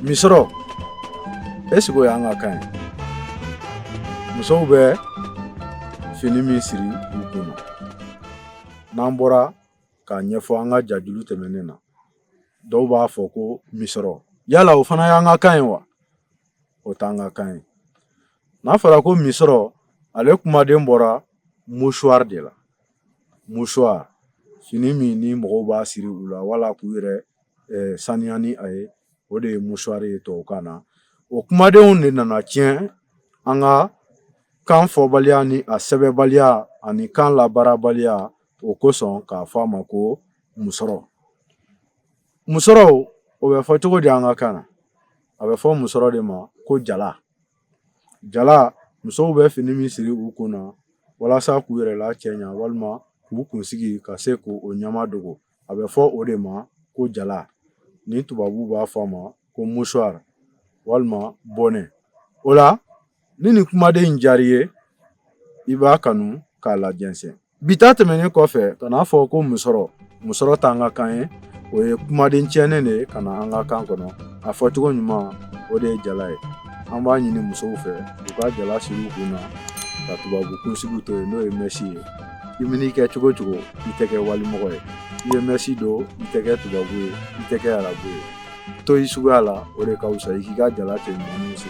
misɔrɔ esiko y'an ka kan ye musow bɛ fini min siri u kun na n'an bɔra k'a ɲɛfɔ an ka jajulu tɛmɛnen na dɔw b'a fɔ ko misɔrɔ yala o fana y'an ka kan ye wa o t'an ka kan ye n'a fɔra ko misɔrɔ ale kumaden bɔra mouchoir de la mouchoir fini min ni mɔgɔw b'a siri u la wala k'u yɛrɛ saniya ni a ye o de ye mouchoir ye tubabukan na o kumadenw de nana tiɲɛ an ka kan fɔbaliya ni a sɛbɛnbaliya ani kan labaarabaliya o kosɔn k'a fɔ a ma ko musɔrɔ musɔrɔw o bɛ fɔ cogo di an ka kan na a bɛ fɔ musɔrɔ de ma ko jala jala musow bɛ fini min siri u kun na walasa k'u yɛrɛ lacɛɲa walima k'u kunsigi ka se k'o ɲama dogo a bɛ fɔ o de ma ko jala ni tubabu b'a fɔ a ma ko mouchoir walima bonnet o la ni nin kumaden in diyar'i ye i b'a kanu k'a lajɛnsɛn bi ta tɛmɛnen kɔfɛ ka n'a fɔ ko musɔrɔ t'an ka kan ye o ye kumaden tiɲɛnen de ye ka na an ka kan kɔnɔ a fɔcogo ɲuman o de ye jala ye an b'a ɲini musow fɛ u ka jala siri u kun na ka tubabu kunsigiw to yen n'o ye mɛsi ye i min'i kɛ cogo cogo i tɛ kɛ walimɔgɔ ye i ye mɛsi don i tɛ kɛ tubabu ye i tɛ kɛ arabu ye to i suguya la o de ka wusa i k'i ka jala cɛ ɲumanninw siri